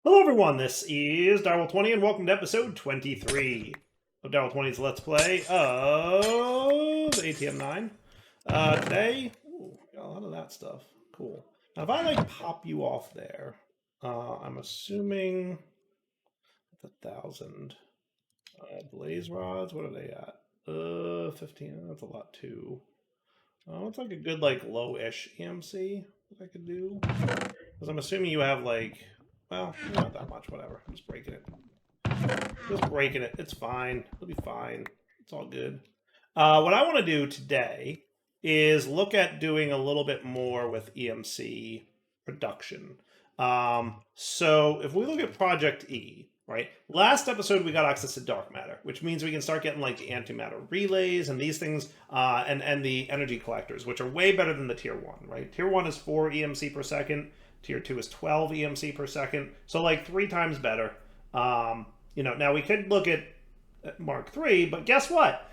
Hello everyone, this is Darwell20 and welcome to episode 23 of Darwell20's Let's Play of ATM9. Today, ooh, got a lot of that stuff. Cool. Now if I like pop you off there, I'm assuming 1,000 blaze rods. What are they at? 15. That's a lot too. It's like a good like low-ish EMC that I could do. Because I'm assuming you have like, well, not that much, whatever. I'm just breaking it. Just breaking it. It's fine. It'll be fine. It's all good. What I want to do today is look at doing a little bit more with EMC production. So if we look at Project E, right? Last episode we got access to dark matter, which means we can start getting like the antimatter relays and these things, and the energy collectors, which are way better than the tier 1, right? Tier 1 is 4 EMC per second. Tier 2 is 12 EMC per second. So like 3 times better. Now we could look at Mark III, but guess what?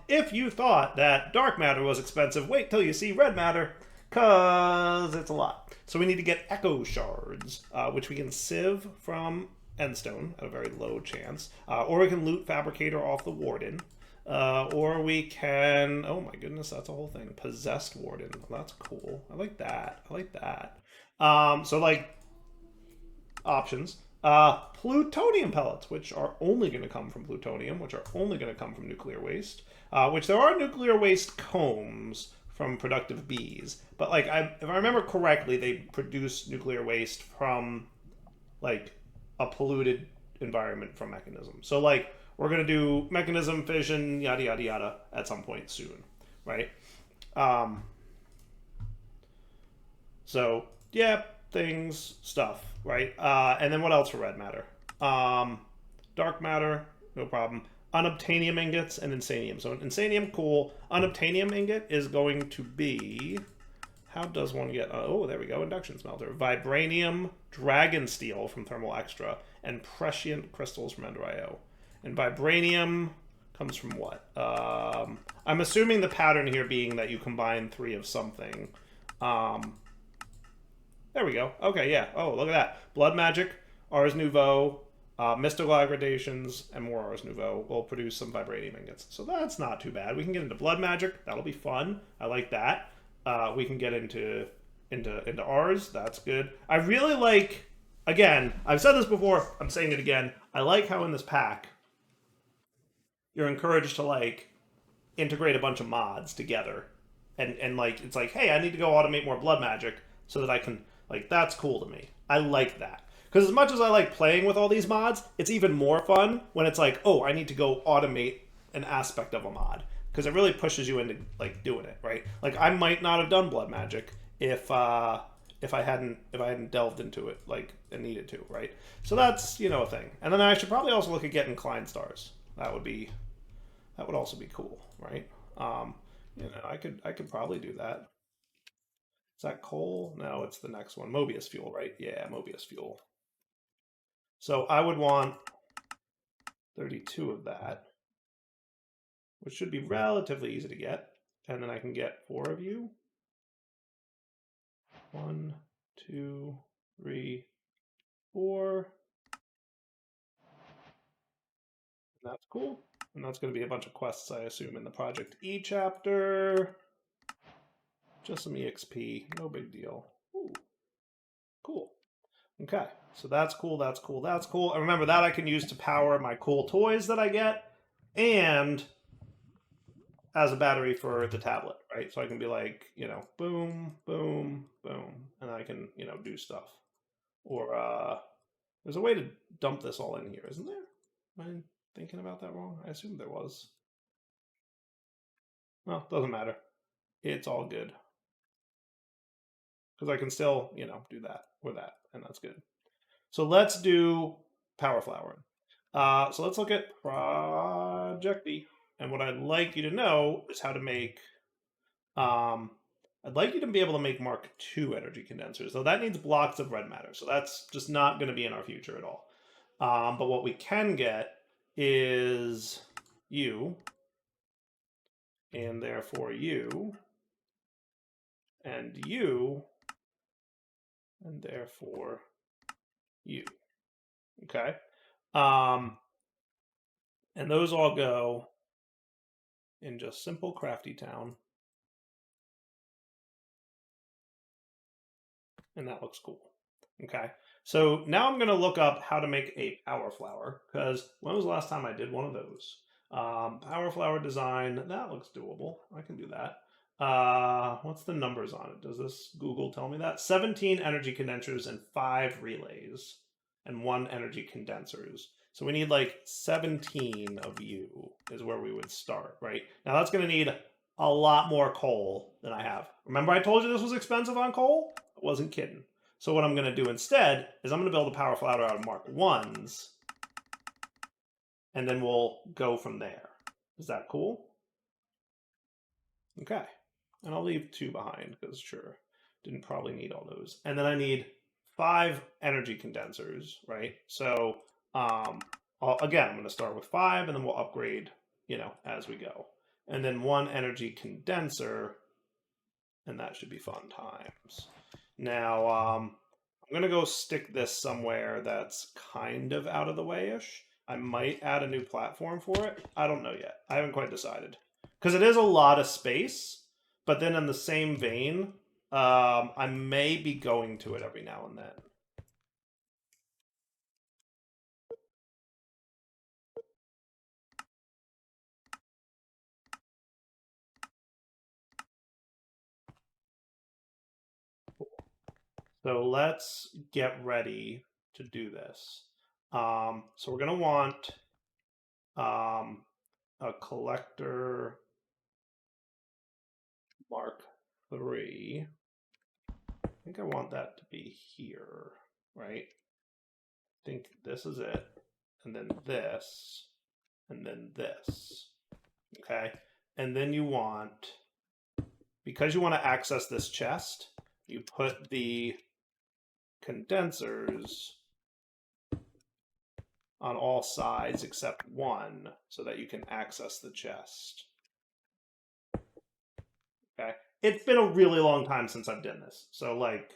If you thought that dark matter was expensive, wait till you see red matter, because it's a lot. So we need to get echo shards, which we can sieve from endstone at a very low chance, or we can loot fabricator off the warden, or we can, oh my goodness, that's a whole thing, possessed warden. Well, that's cool. I like that. I like that. So like options. Plutonium pellets, which are only going to come from plutonium, which are only going to come from nuclear waste, which there are nuclear waste combs from productive bees. But like, if I remember correctly, they produce nuclear waste from like a polluted environment from mechanism. So like, we're going to do mechanism, fission, yada, yada, yada at some point soon, right? So yeah, things, stuff, right? And then what else for red matter? Dark matter, no problem. Unobtainium ingots and insanium. So insanium, cool. Unobtainium ingot is going to be, how does one get, oh, there we go, induction smelter. Vibranium, dragon steel from thermal extra, and prescient crystals from Ender IO. And vibranium comes from what? I'm assuming the pattern here being that you combine 3 of something. There we go. Okay, yeah. Oh, look at that. Blood magic, Ars Nouveau, mystical aggradations, and more Ars Nouveau will produce some vibranium ingots. So that's not too bad. We can get into blood magic. That'll be fun. I like that. We can get into Ars. That's good. I really like, again, I've said this before. I'm saying it again. I like how in this pack, you're encouraged to like integrate a bunch of mods together. And like, it's like, hey, I need to go automate more blood magic so that I can, like, that's cool to me. I like that. Because as much as I like playing with all these mods, it's even more fun when it's like, oh, I need to go automate an aspect of a mod. Because it really pushes you into, like, doing it, right? Like, I might not have done blood magic if I hadn't delved into it, like, and needed to, right? So that's, a thing. And then I should probably also look at getting Klein stars. That would also be cool, right? I could probably do that. Is that coal? No, it's the next one. Mobius fuel, right? Yeah, Mobius fuel. So I would want 32 of that, which should be relatively easy to get. And then I can get 4 of you. 1, 2, 3, 4. And that's cool. And that's going to be a bunch of quests, I assume, in the Project E chapter. Just some EXP, no big deal. Ooh, cool. Okay, so that's cool, that's cool, that's cool. And remember, that I can use to power my cool toys that I get, and as a battery for the tablet, right? So I can be like, boom, boom, boom, and I can, do stuff. Or there's a way to dump this all in here, isn't there? Am I thinking about that wrong? I assumed there was. Well, doesn't matter. It's all good. Because I can still, do that or that, and that's good. So let's do power flowering. So let's look at Project B. And what I'd like you to know is how to make, I'd like you to be able to make Mark II energy condensers, though that needs blocks of red matter. So that's just not going to be in our future at all. But what we can get is you, and therefore you, and you, and therefore you. Okay. And those all go in just simple Crafty Town. And that looks cool. Okay. So now I'm going to look up how to make a power flower, because when was the last time I did one of those? Power flower design, that looks doable. I can do that. What's the numbers on it? Does this Google tell me that? 17 energy condensers and 5 relays and 1 energy condensers. So we need like 17 of you is where we would start, right? Now that's going to need a lot more coal than I have. Remember I told you this was expensive on coal? I wasn't kidding. So what I'm going to do instead is I'm going to build a power flower out of Mark 1s, and then we'll go from there. Is that cool? Okay. And I'll leave 2 behind because sure, didn't probably need all those. And then I need 5 energy condensers, right? So again, I'm going to start with 5 and then we'll upgrade, as we go. And then 1 energy condenser, and that should be fun times. Now, I'm going to go stick this somewhere that's kind of out of the way-ish. I might add a new platform for it. I don't know yet. I haven't quite decided. Because it is a lot of space, but then in the same vein, I may be going to it every now and then. So let's get ready to do this. So we're going to want a collector Mark 3. I think I want that to be here, right? I think this is it, and then this, and then this, okay? And then you want, because you want to access this chest, you put the condensers on all sides except one so that you can access the chest. Okay? It's been a really long time since I've done this, so like,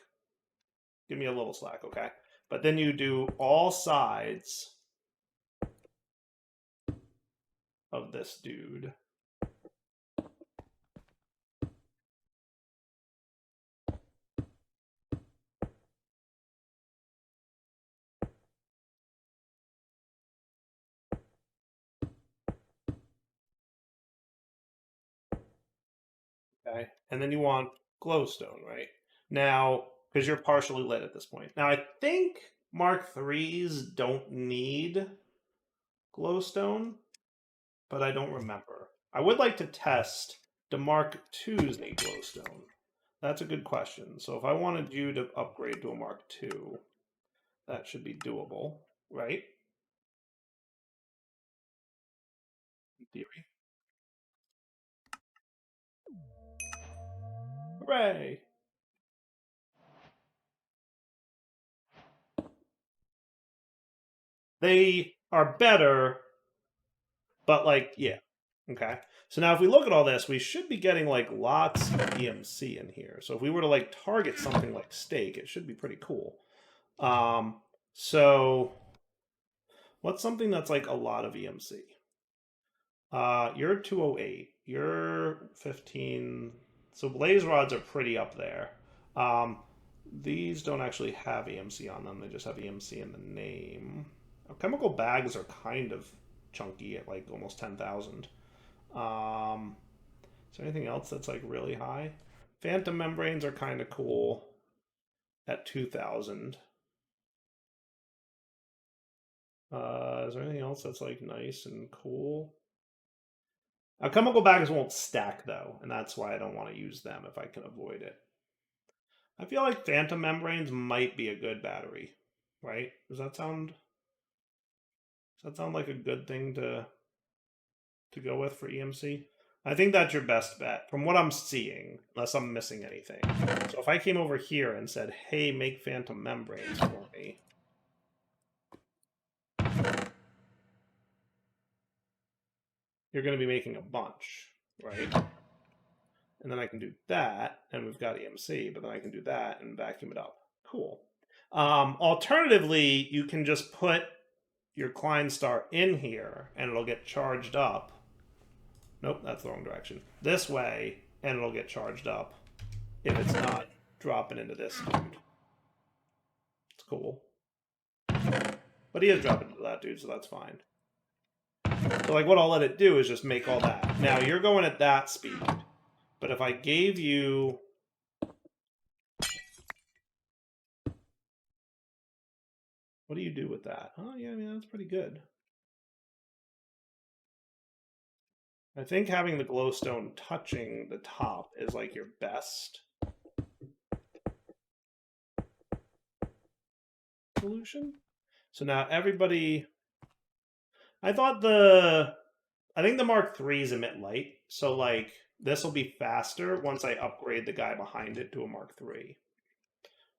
give me a little slack, okay? But then you do all sides of this dude. Okay, and then you want glowstone, right? Now, because you're partially lit at this point. Now, I think Mark 3s don't need glowstone, but I don't remember. I would like to test, do Mark 2s need glowstone? That's a good question. So if I wanted you to upgrade to a Mark 2, that should be doable, right? In theory. Hooray! They are better, but like, yeah. Okay. So now if we look at all this, we should be getting like lots of EMC in here. So if we were to like target something like steak, it should be pretty cool. So what's something that's like a lot of EMC? You're 208. You're 15. So blaze rods are pretty up there. These don't actually have EMC on them. They just have EMC in the name. Chemical bags are kind of chunky at like almost 10,000. Is there anything else that's like really high? Phantom membranes are kind of cool at 2,000. Is there anything else that's like nice and cool? Chemical bags won't stack though, and that's why I don't want to use them if I can avoid it. I feel like phantom membranes might be a good battery, right? Does that sound like a good thing to go with for EMC? I think that's your best bet from what I'm seeing, unless I'm missing anything. So if I came over here and said, hey, make phantom membranes for me. You're going to be making a bunch, right? And then I can do that, and we've got EMC, but then I can do that and vacuum it up. Cool. Alternatively, you can just put your Klein star in here, and it'll get charged up. Nope, that's the wrong direction. This way, and it'll get charged up if it's not dropping into this dude. It's cool. But he is dropping into that dude, so that's fine. So like what I'll let it do is just make all that. Now you're going at that speed. But if I gave you... What do you do with that? Oh, yeah, I mean, that's pretty good. I think having the glowstone touching the top is like your best solution. So now everybody... I think the Mark IIIs emit light. So like this will be faster once I upgrade the guy behind it to a Mark III.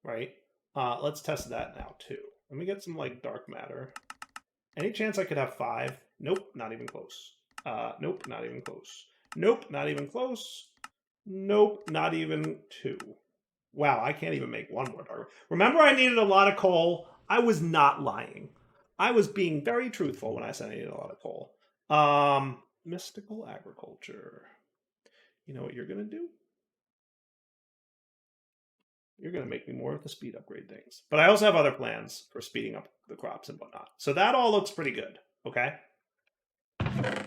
Right? Let's test that now too. Let me get some like dark matter. Any chance I could have 5? Nope, not even close. Nope, not even close. Nope, not even close. Nope, not even 2. Wow, I can't even make 1 more dark. Remember I needed a lot of coal? I was not lying. I was being very truthful when I said I needed a lot of coal. Mystical agriculture. You know what you're going to do? You're going to make me more of the speed upgrade things. But I also have other plans for speeding up the crops and whatnot. So that all looks pretty good, okay?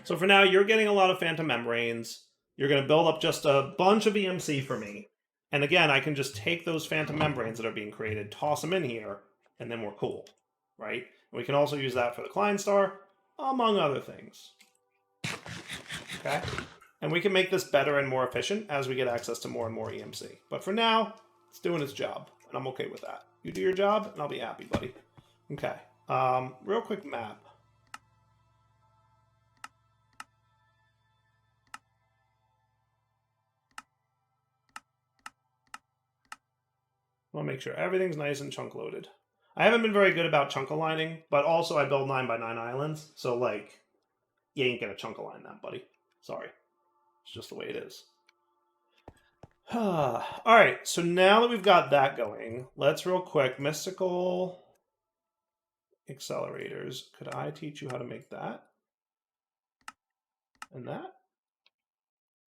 So for now, you're getting a lot of phantom membranes. You're going to build up just a bunch of EMC for me. And again, I can just take those phantom membranes that are being created, toss them in here, and then we're cool, right? And we can also use that for the Klein star, among other things. Okay? And we can make this better and more efficient as we get access to more and more EMC. But for now, it's doing its job, and I'm okay with that. You do your job, and I'll be happy, buddy. Okay. Real quick map. I want to make sure everything's nice and chunk loaded. I haven't been very good about chunk aligning, but also I build 9x9 islands, so like, you ain't gonna chunk align that, buddy. Sorry. It's just the way it is. Alright, so now that we've got that going, let's real quick, mystical accelerators. Could I teach you how to make that? And that?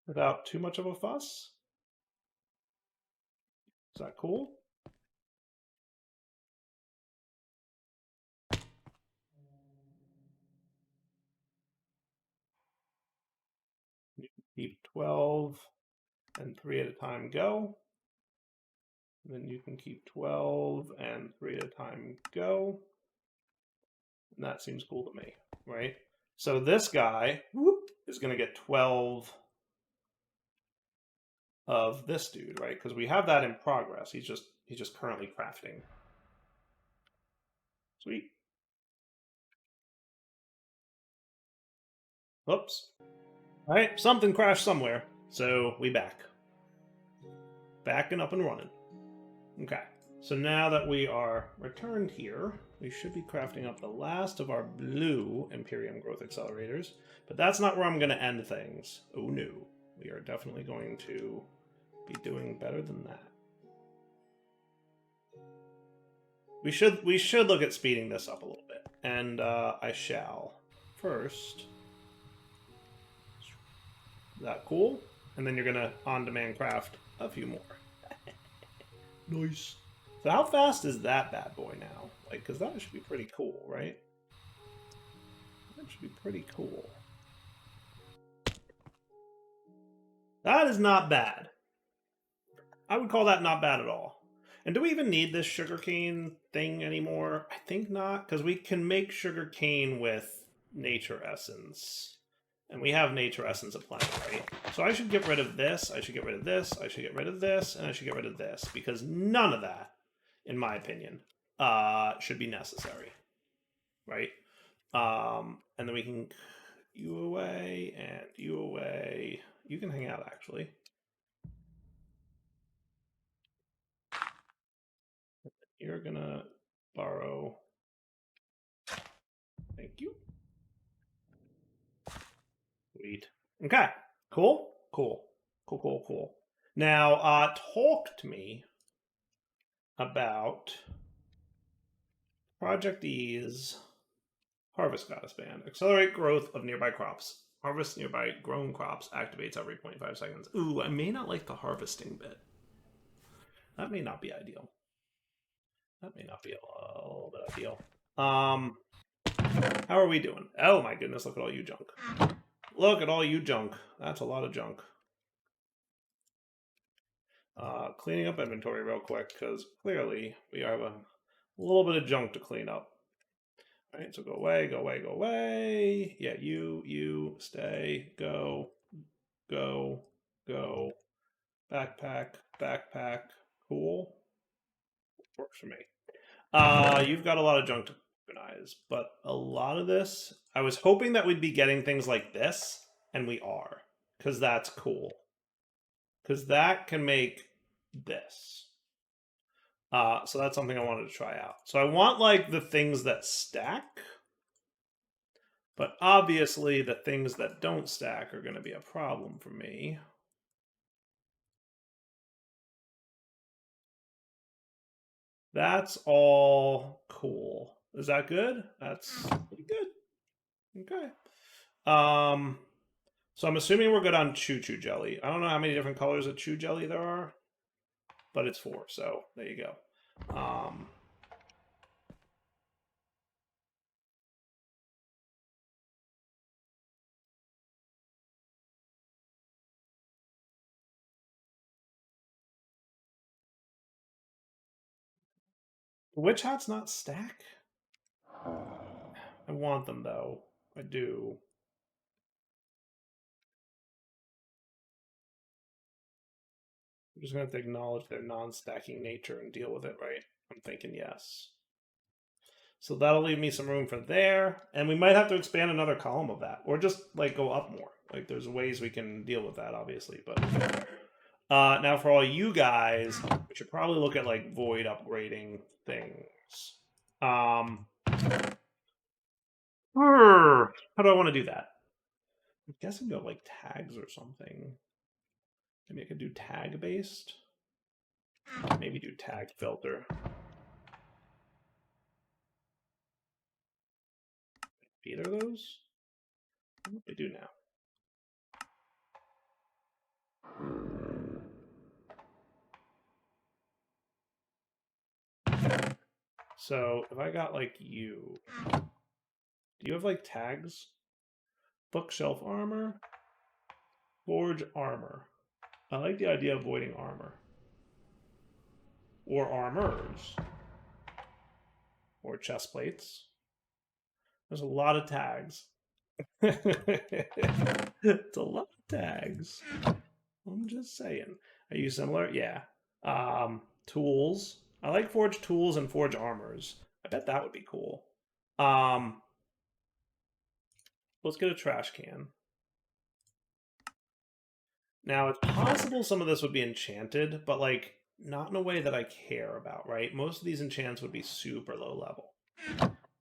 Without too much of a fuss? Is that cool? You can keep 12 and 3 at a time go. And then you can keep 12 and 3 at a time go. And that seems cool to me, right? So this guy is going to get 12 of this dude, right? Because we have that in progress. He's just currently crafting. Sweet. Oops. All right, something crashed somewhere, so we back. Back and up and running. Okay, so now that we are returned here, we should be crafting up the last of our blue Imperium growth accelerators, but that's not where I'm going to end things. Oh no, we are definitely going to be doing better than that. We should look at speeding this up a little bit, and I shall. First, is that cool? And then you're gonna on-demand craft a few more. Nice. So how fast is that bad boy now? Like, because that should be pretty cool, right? That should be pretty cool. That is not bad. I would call that not bad at all. And do we even need this sugarcane thing anymore? I think not, because we can make sugarcane with nature essence. And we have nature essence applied, right? So I should get rid of this, I should get rid of this, I should get rid of this, and I should get rid of this, because none of that, in my opinion, should be necessary, right? And then we can you away and you away. You can hang out, actually. You're gonna borrow. Thank you. Sweet. Okay. Cool. Cool. Cool. Cool. Cool. Now, talk to me about Project E's Harvest Goddess Band. Accelerate growth of nearby crops. Harvest nearby grown crops. Activates every 0.5 seconds. Ooh, I may not like the harvesting bit. That may not be ideal. That may not be a little bit ideal. How are we doing? Oh my goodness, look at all you junk. Look at all you junk. That's a lot of junk. Cleaning up inventory real quick, because clearly we have a little bit of junk to clean up. All right, so go away, go away, go away. Yeah, you, stay, go, go, go. Backpack, backpack. Cool. Works for me. You've got a lot of junk to organize, but a lot of this, I was hoping that we'd be getting things like this, and we are, because that's cool. Because that can make this. So that's something I wanted to try out. So I want like the things that stack, but obviously the things that don't stack are going to be a problem for me. That's all cool. Is that good? That's pretty good. Okay. So I'm assuming we're good on Choo Choo Jelly. I don't know how many different colors of Choo Jelly there are, but it's 4, so there you go. Witch Hats not stack? I want them though. I do. I'm just going to have to acknowledge their non-stacking nature and deal with it, right? I'm thinking yes. So that'll leave me some room for there. And we might have to expand another column of that. Or just, like, go up more. Like, there's ways we can deal with that, obviously. But now for all you guys, we should probably look at, like, void upgrading things. How do I want to do that? I guess I can go, like, tags or something. Maybe I could do tag-based. Maybe do tag filter. Either of those? What do they do now? So if I got like you, do you have like tags? Bookshelf armor, forge armor. I like the idea of avoiding armor. Or armors. Or chest plates. There's a lot of tags. It's a lot of tags. I'm just saying. Are you similar? Yeah. Tools. I like forge tools and forge armors. I bet that would be cool. Let's get a trash can. Now, it's possible some of this would be enchanted, but, like, not in a way that I care about, right? Most of these enchants would be super low level.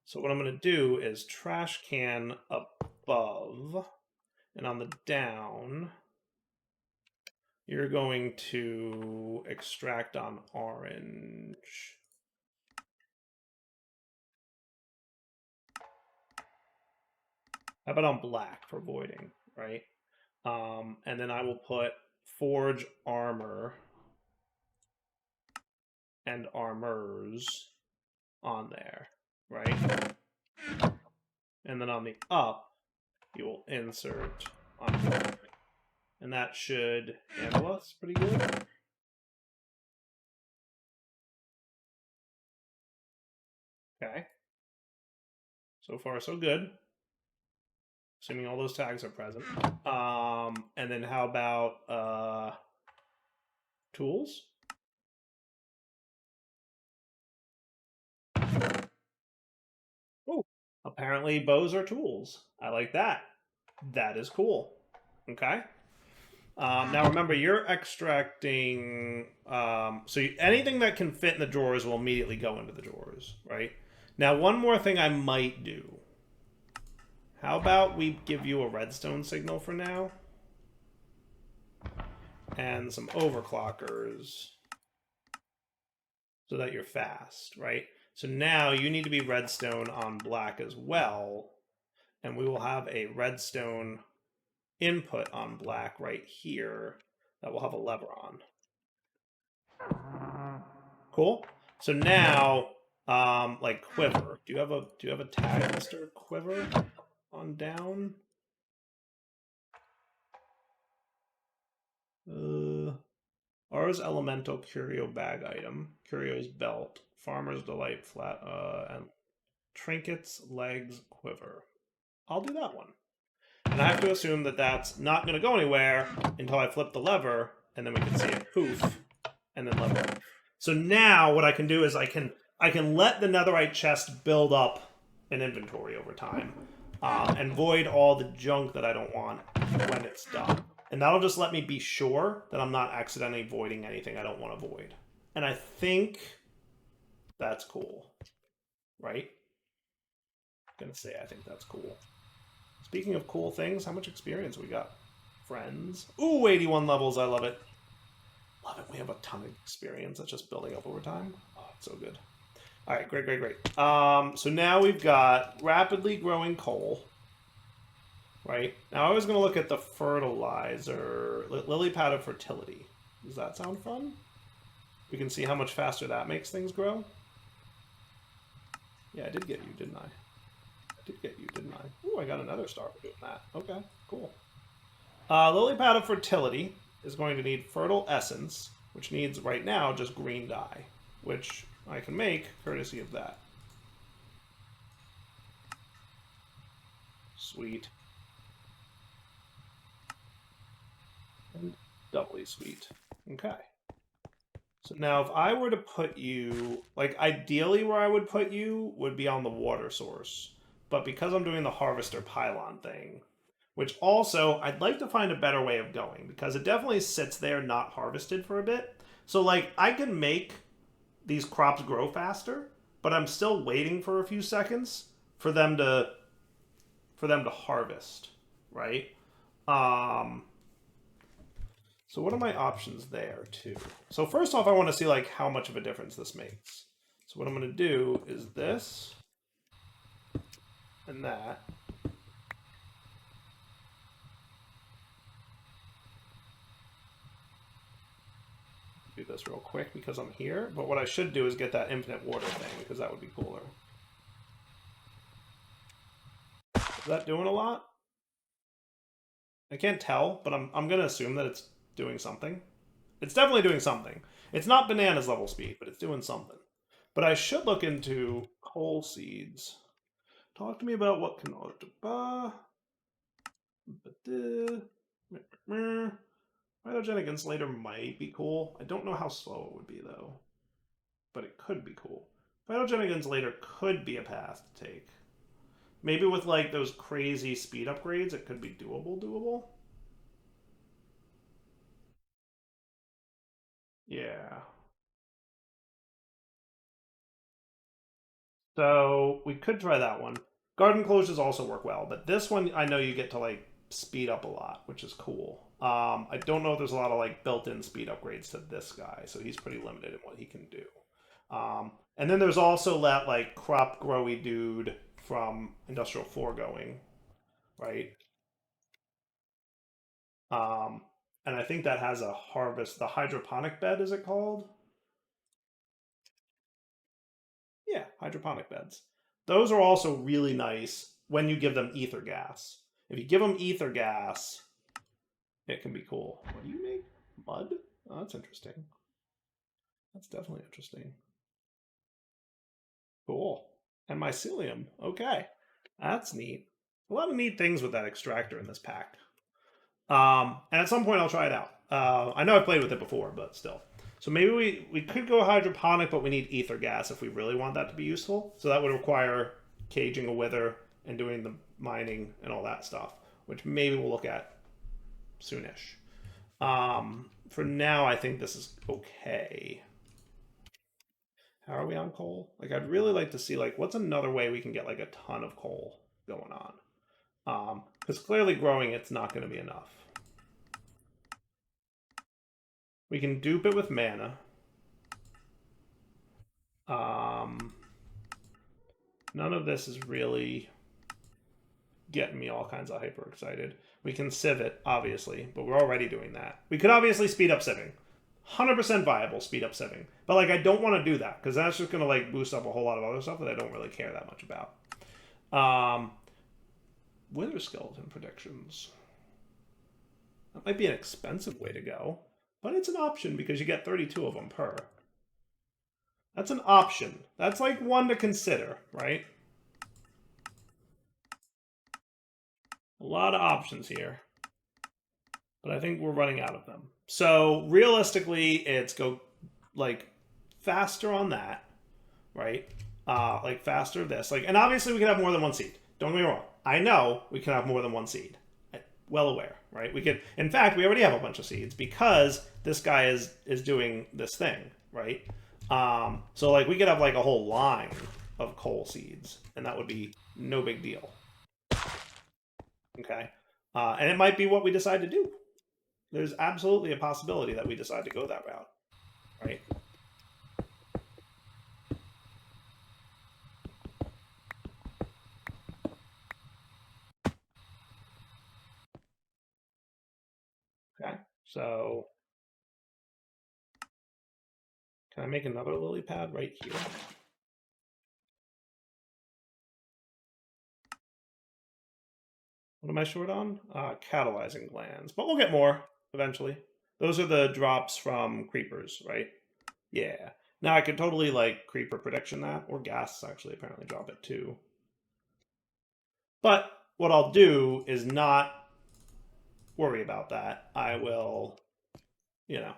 So what I'm going to do is trash can above, and on the down, you're going to extract on orange. How about on black for voiding, right? And then I will put forge armor and armors on there, right? And then on the up, you will insert on black. And that should handle us pretty good. Okay. So far, so good. Assuming all those tags are present. And then how about tools? Oh, apparently bows are tools. I like that. That is cool. Okay. Now remember, you're extracting. So anything that can fit in the drawers will immediately go into the drawers, right? Now, one more thing I might do. How about we give you a redstone signal for now? And some overclockers so that you're fast, right? So now you need to be redstone on black as well. And we will have a redstone input on black right here that will have a lever on. Cool. So now, like quiver. Do you have a tag, Mr. Quiver, on down? Ours elemental curio bag item, curio's belt, farmer's delight flat, and trinkets legs quiver. I'll do that one. And I have to assume that that's not going to go anywhere until I flip the lever, and then we can see it poof, and then level up. So now what I can do is I can let the netherite chest build up an inventory over time, and void all the junk that I don't want when it's done. And that'll just let me be sure that I'm not accidentally voiding anything I don't want to void. And I think that's cool, right? I'm gonna say I think that's cool. Speaking of cool things, how much experience we got? Friends. Ooh, 81 levels. I love it. Love it. We have a ton of experience. That's just building up over time. Oh, it's so good. All right, great, great, great. So now we've got rapidly growing coal. Right? Now I was going to look at the fertilizer, lily pad of fertility. Does that sound fun? We can see how much faster that makes things grow. Yeah, I did get you, didn't I? I did get you, didn't I? Ooh, I got another star for doing that. Okay, cool. Lily pad of fertility is going to need fertile essence, which needs right now just green dye, which I can make courtesy of that. Sweet. And doubly sweet. Okay. So now if I were to put you, like ideally where I would put you would be on the water source. But because I'm doing the harvester pylon thing, which also I'd like to find a better way of going because it definitely sits there not harvested for a bit. So like I can make these crops grow faster, but I'm still waiting for a few seconds for them to harvest, right? So what are my options there too? So first off, I want to see like how much of a difference this makes. So what I'm going to do is this and that. Do this real quick because I'm here. But what I should do is get that infinite water thing because that would be cooler. Is that doing a lot? I can't tell, but I'm going to assume that it's doing something. It's definitely doing something. It's not bananas level speed, but it's doing something. But I should look into coal seeds. Talk to me about what can... Phytogenic insulator might be cool. I don't know how slow it would be, though. But it could be cool. Phytogenic insulator could be a path to take. Maybe with, like, those crazy speed upgrades, it could be doable. Yeah. So we could try that one. Garden closures also work well, but this one I know you get to like speed up a lot, which is cool. I don't know if there's a lot of like built-in speed upgrades to this guy, so he's pretty limited in what he can do. And then there's also that like crop growy dude from Industrial Foregoing, right? Um, and I think that has a harvest, the hydroponic bed, is it called? Yeah, hydroponic beds. Those are also really nice when you give them ether gas. If you give them ether gas, it can be cool. What do you make? Mud? Oh, that's interesting. That's definitely interesting. Cool. And mycelium. Okay. That's neat. A lot of neat things with that extractor in this pack. And at some point I'll try it out. I know I've played with it before, but still. So maybe we could go hydroponic, but we need ether gas if we really want that to be useful. So that would require caging a wither and doing the mining and all that stuff, which maybe we'll look at soonish. For now, I think this is okay. How are we on coal? Like, I'd really like to see, like, what's another way we can get, like, a ton of coal going on? Because clearly growing it's not going to be enough. We can dupe it with mana. None of this is really getting me all kinds of hyper excited. We can sieve it, obviously, but we're already doing that. We could obviously speed up sieving. 100% viable speed up sieving. But like I don't want to do that because that's just going to like boost up a whole lot of other stuff that I don't really care that much about. Wither skeleton predictions. That might be an expensive way to go, but it's an option because you get 32 of them per. That's an option. That's like one to consider, right? A lot of options here, but I think we're running out of them. So realistically, it's go like faster on that, right? Like faster this, like, and obviously we can have more than one seed. Don't get me wrong. I know we can have more than one seed. Well aware, right? We could, in fact, we already have a bunch of seeds because this guy is doing this thing, right? So like we could have like a whole line of coal seeds, and that would be no big deal. Okay, and it might be what we decide to do. There's absolutely a possibility that we decide to go that route, right? Okay, so can I make another lily pad right here? What am I short on? Catalyzing glands, but we'll get more eventually. Those are the drops from creepers, right? Yeah. Now I could totally like creeper prediction that, or gas actually apparently drop it too. But what I'll do is not worry about that. I will, you know,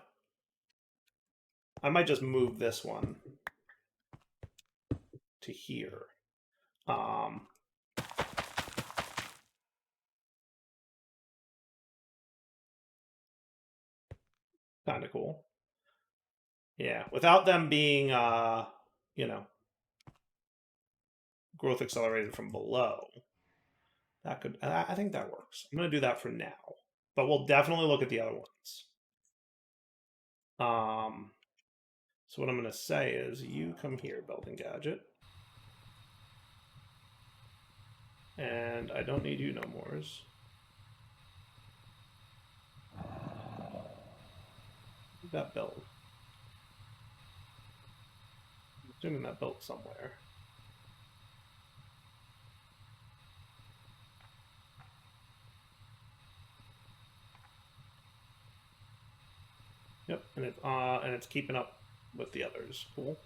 I might just move this one to here. Kind of cool. Yeah, without them being, you know, growth accelerated from below. That could, I think that works. I'm going to do that for now, but we'll definitely look at the other ones. So what I'm going to say is you come here, building gadget. And I don't need you no mores. That built. I'm assuming that built somewhere. Yep, and it's keeping up with the others. Cool.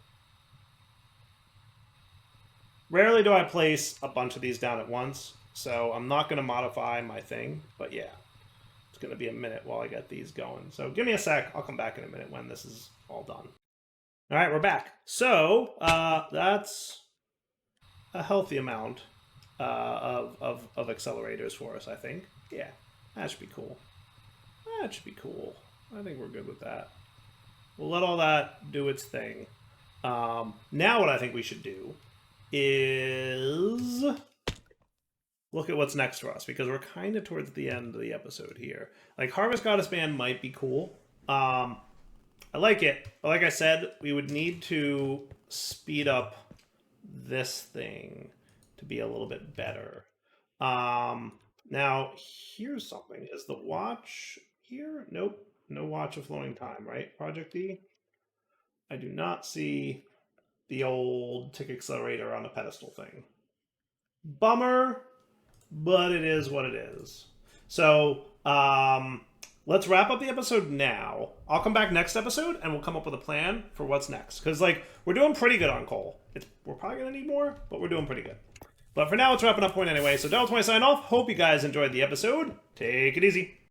Rarely do I place a bunch of these down at once, so I'm not going to modify my thing, but yeah. It's going to be a minute while I get these going. So give me a sec. I'll come back in a minute when this is all done. All right, we're back. So that's a healthy amount of accelerators for us, I think. Yeah, that should be cool. That should be cool. I think we're good with that. We'll let all that do its thing. Now what I think we should do is look at what's next for us, because we're kind of towards the end of the episode here. Like, Harvest Goddess Band might be cool. I like it, but like I said, we would need to speed up this thing to be a little bit better. Now, here's something. Is the watch here? Nope. No watch of flowing time, right? Project E? I do not see the old tick accelerator on a pedestal thing. Bummer, but it is what it is. So, let's wrap up the episode now. I'll come back next episode and we'll come up with a plan for what's next. Because, like, we're doing pretty good on coal. We're probably going to need more, but we're doing pretty good. But for now, it's wrapping up point anyway. So, Del20 sign off. Hope you guys enjoyed the episode. Take it easy.